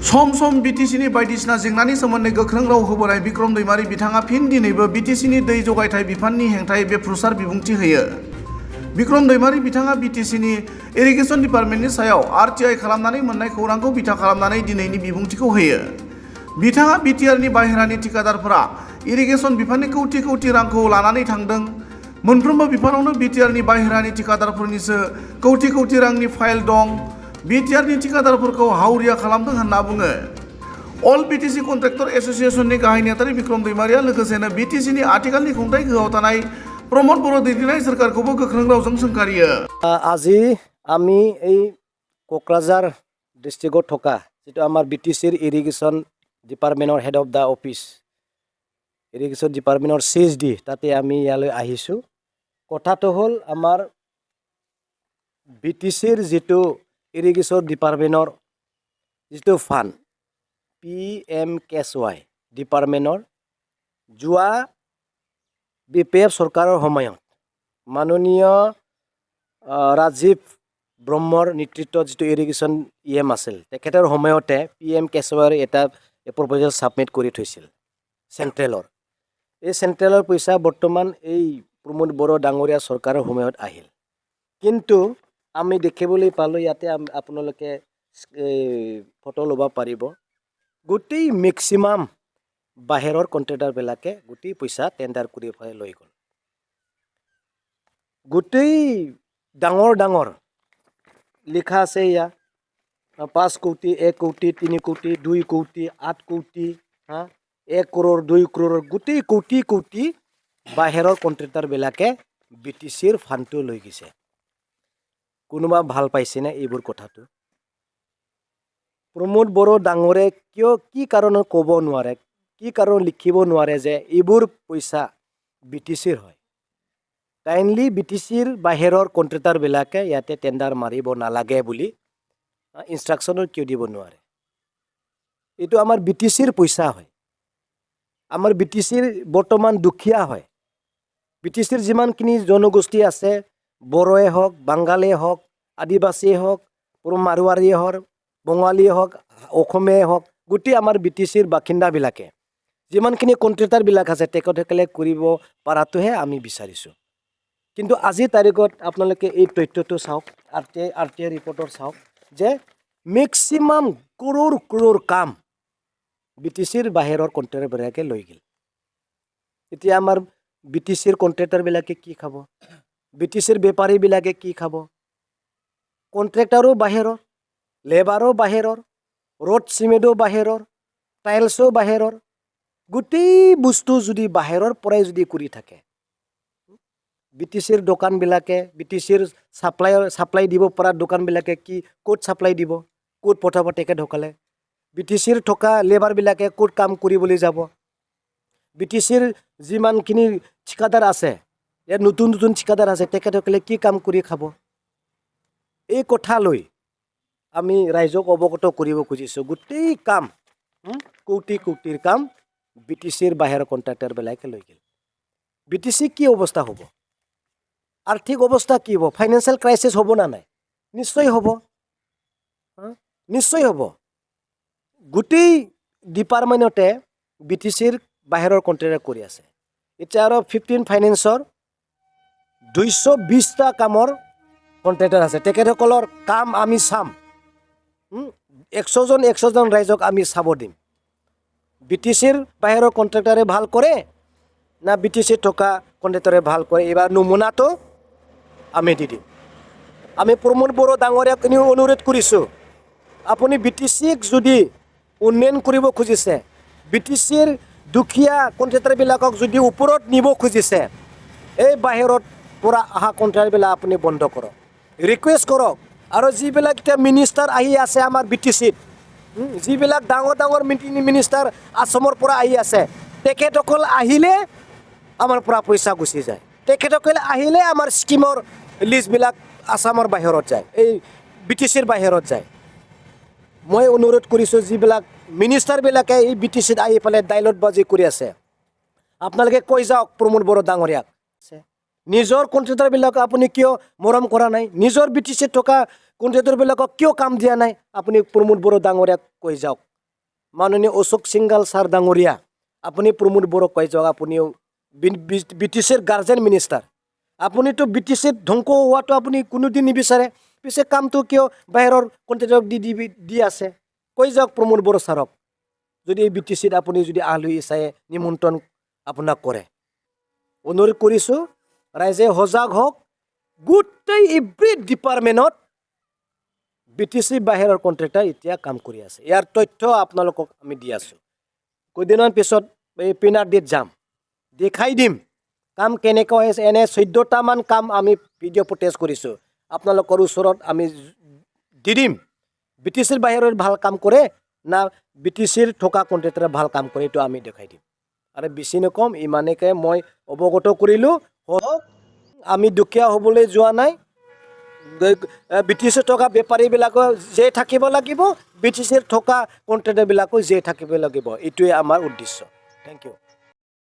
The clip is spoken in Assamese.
सम सम बिटिसिनि बायदिसिना जेंनानि सोमोन्दै गोख्रों राव होबोनाय बिक्रम दैमारी बिथाङा फिन दिनैबो बिटिसिनि दै जगायथाय बिफाननि हेंथायै बेफ्रुसार बिबुंथि होयो। बिक्रम दैमारी बिथाङा बिटिसिनि इरिगेसन डिपार्टमेन्टनि सायाव आरटिआइ खालामनानै मोननाय खौरांखौ बिथा खालामनानै दिनैनि बिबुंथिखौ होयो। बिथाङा बिटिआरनि बाहेरानि ठिकादारफोरा इरिगेसन बिफाननि कौटि कौटि रांखौ लानानै थांदों। मोनफ्रोमबो बिफानावनो बिटिआरनि बाहेरानि ठिकादारफोरनिसो कौटि कौटि रांनि फाइल दं। बिटिआरनि ठिकादारफोरखौ हावरिया खालामदों होनना बुङो। अल बिटिसि कन्ट्रेक्टर एसोसिएशननि गाहाय नेहाथारि बिक्रम दैमारीया लोगोसेनो बिटिसिनि आथिखालनि खुंथाय गोहोआव थानाय प्रमद बर' दैदेननाय सोरखारखौबो गोख्रों रावजों सोंखारियो। আজি আমি এই কোকৰাঝাৰ ডিষ্ট্ৰিক্টত থকা যেটো আমাৰ বিটিচিৰ ইৰিগেশ্যন ডিপাৰ্টমেণ্টৰ head of the office irrigation ডিপাৰ্টমেণ্টৰ CSD তাতে আমি ইয়ালৈ আহিছোঁ। কথাটো হ'ল আমাৰ বিটিচিৰ যেটো ইৰিগেশ্যন ডিপাৰ্টমেণ্টৰ যেটো ফাণ্ড PMKSY ডিপাৰ্টমেণ্টৰ যোৱা BPF চৰকাৰৰ সময়ত মাননীয় ৰাজীৱ ব্ৰহ্মৰ নেতৃত্বত যেটো ইৰিগেশ্যন EM আছিল তেখেতৰ সময়তে PMKSYৰ এটা প্ৰপ'জেল সাবমিট কৰি থৈছিল চেন্ট্ৰেলৰ। এই চেন্ট্ৰেলৰ পইচা বৰ্তমান এই প্ৰমোদ বড়ো ডাঙৰীয়া চৰকাৰৰ সময়ত আহিল। কিন্তু আমি দেখিবলৈ পালোঁ ইয়াতে আপোনালোকে ফটো ল'ব পাৰিব। গোটেই মেক্সিমাম বাহিৰৰ কন্ট্ৰেক্টৰবিলাকে গোটেই পইচা টেণ্ডাৰ কৰি লৈ গ'ল। গোটেই ডাঙৰ ডাঙৰ লিখা আছে ইয়া 5 কোটি 1 কোটি 3 কোটি 2 কোটি 8 কোটি 1 crore 2 crore গোটেই কোটি কোটি বাহিৰৰ কন্ট্ৰেক্টৰবিলাকে বিটিচিৰ ফাণ্ডটো লৈ গৈছে। কোনোবা ভাল পাইছেনে এইবোৰ কথাটো? প্ৰমোদ বড়ো ডাঙৰে কি কাৰণত ক'ব নোৱাৰে, কি কাৰণ লিখিব নোৱাৰে যে এইবোৰ পইচা বিটিচিৰ হয়? কাইণ্ডলি বিটিচিৰ বাহিৰৰ কন্ট্ৰেক্টৰবিলাকে ইয়াতে টেণ্ডাৰ মাৰিব নালাগে বুলি ইনষ্ট্ৰাকশ্যনো কিয় দিব নোৱাৰে? এইটো আমাৰ বিটিচিৰ পইচা হয়। আমাৰ বিটিচিৰ বৰ্তমান দুখীয়া হয়। বিটিচিৰ যিমানখিনি জনগোষ্ঠী আছে, বড়োৱে হওক, বাংগালীয়ে হওক, আদিবাসীয়ে হওক, মাৰোৱাৰীয়ে হওক, বঙালীয়ে হওক, অসমীয়াই হওক, গোটেই আমাৰ বিটিচিৰ বাসিন্দাবিলাকে যিমানখিনি কন্ট্ৰেক্টৰবিলাক আছে তেখেতসকলে কৰিব পৰাটোহে আমি বিচাৰিছোঁ। কিন্তু আজিৰ তাৰিখত আপোনালোকে এই তথ্যটো চাওক, RTI ৰিপৰ্টৰ চাওক যে মেক্সিমাম ক্ৰ'ৰ কাম বিটিচিৰ বাহিৰৰ কন্ট্ৰেক্টৰবিলাকে লৈ গ'ল। এতিয়া আমাৰ বিটিচিৰ কন্ট্ৰেক্টৰবিলাকে কি খাব? বিটিচিৰ বেপাৰীবিলাকে কি খাব? কন্ট্ৰেক্টৰো বাহিৰৰ, লেবাৰো বাহিৰৰ, ৰড চিমেণ্টো বাহিৰৰ, টাইলছো বাহিৰৰ, গোটেই বস্তু যদি বাহিৰৰ পৰাই যদি কৰি থাকে, বিটিচিৰ দোকানবিলাকে বিটিচিৰ ছাপ্লাই দিব পৰা দোকানবিলাকে কি ক'ত ছাপ্লাই দিব, ক'ত পঠাব তেখেতসকলে? বিটিচিৰ থকা লেবাৰবিলাকে ক'ত কাম কৰিবলৈ যাব? বিটিচিৰ যিমানখিনি ঠিকাদাৰ আছে, ইয়াত নতুন নতুন ঠিকাদাৰ আছে, তেখেতসকলে কি কাম কৰি খাব? এই কথা লৈ আমি ৰাইজক অৱগত কৰিব খুজিছোঁ। গোটেই কাম কোটি কোটিৰ কাম বিটিচিৰ বাহিৰৰ কন্ট্ৰেক্টৰবিলাকে লৈ গ'ল। বিটিচি কি অৱস্থা হ'ব? আৰ্থিক অৱস্থা কি হ'ব? ফাইনেন্সিয়েল ক্ৰাইচিছ হ'ব না নাই? নিশ্চয় হ'ব, নিশ্চয় হ'ব। গোটেই ডিপাৰ্টমেণ্টতে বিটিচিৰ বাহিৰৰ কন্ট্ৰেক্টৰ কৰি আছে। এতিয়া আৰু 15 ফাইনেন্সৰ 220টা কামৰ কন্ট্ৰেক্টৰ আছে। তেখেতসকলৰ কাম আমি চাম। 100জন ৰাইজক আমি চাব দিম। বিটিচিৰ বাহিৰৰ কন্ট্ৰেক্টৰে ভাল কৰে না বিটিচিত থকা কন্ট্ৰেক্টৰে ভাল কৰে? এইবাৰ নমুনাটো আমি দি দিম। আমি প্ৰমোদ বড়ো ডাঙৰীয়াক অনুৰোধ কৰিছোঁ, আপুনি বিটিচিক যদি উন্নয়ন কৰিব খুজিছে, বিটিচিৰ দুখীয়া কন্ট্ৰেক্টৰবিলাকক যদি ওপৰত নিব খুজিছে, এই বাহিৰত পৰা অহা কন্ট্ৰেক্টৰবিলাক আপুনি বন্ধ কৰক, ৰিকুৱেষ্ট কৰক। আৰু যিবিলাক এতিয়া মিনিষ্টাৰ আহি আছে আমাৰ বিটিচিত, যিবিলাক ডাঙৰ ডাঙৰ মিনিষ্টাৰ আসামৰ পৰা আহি আছে, তেখেতসকল আহিলে আমাৰ পৰা পইচা গুচি যায়। তেখেতসকলে আহিলে আমাৰ স্কিমৰ লিষ্টবিলাক আসামৰ বাহিৰত যায়, এই বিটিচিৰ বাহিৰত যায়। মই অনুৰোধ কৰিছোঁ, যিবিলাক মিনিষ্টাৰবিলাকে এই বিটিচিত আহি পেলাই ডাইলগবাজি কৰি আছে, আপোনালোকে কৈ যাওক প্ৰমোদ বড়ো ডাঙৰীয়াক, নিজৰ কন্ট্ৰেক্টৰবিলাকক আপুনি কিয় মৰম কৰা নাই? নিজৰ বিটিচিত থকা কন্ট্ৰেক্টৰবিলাকক কিয় কাম দিয়া নাই? আপুনি প্ৰমোদ বড়ো ডাঙৰীয়াক কৈ যাওক। মাননীয় অশোক সিংগাল ছাৰ ডাঙৰীয়া আপুনি প্ৰমোদ বড়োক কৈ যাওক আপুনিও BTCৰ গাৰ্জেন মিনিষ্টাৰ আপুনিতো BTCৰ ধ্বংস হোৱাটো আপুনি কোনোদিন নিবিচাৰে পিছে কামটো কিয় বাহিৰৰ কণ্ট্ৰেক্টৰক দি আছে কৈ যাওক প্ৰমোদ বড়ো ছাৰক যদি BTCত আপুনি যদি আলহী চাই নিমন্ত্ৰণ আপোনাক কৰে অনুৰোধ কৰিছোঁ ৰাইজে সজাগ হওক গোটেই এভৰি ডিপাৰ্টমেণ্টত BTC বাহিৰৰ কণ্ট্ৰেক্টৰ এতিয়া কাম কৰি আছে ইয়াৰ তথ্য আপোনালোকক আমি দি আছোঁ কেইদিনমান পিছত এই পিনাৰডিত যাম দেখাই দিম কাম কেনেকুৱা হৈছে এনে 14টামান কাম আমি ভিডিঅ' ফুটেজ কৰিছোঁ আপোনালোকৰ ওচৰত আমি দি দিম BTCৰ বাহিৰৰ ভাল কাম কৰে না BTCৰ থকা কণ্ট্ৰেক্টৰে ভাল কাম কৰে এইটো আমি দেখাই দিম আৰু বেছি নকম ইমানেকে মই অৱগত কৰিলোঁ আমি দুখীয়া হ'বলৈ যোৱা নাই BTC থকা বেপাৰীবিলাকো যে থাকিব লাগিব BTCৰ থকা কণ্ট্ৰেক্টৰবিলাকো যে থাকিব লাগিব এইটোৱে আমাৰ উদ্দেশ্য থেংক ইউ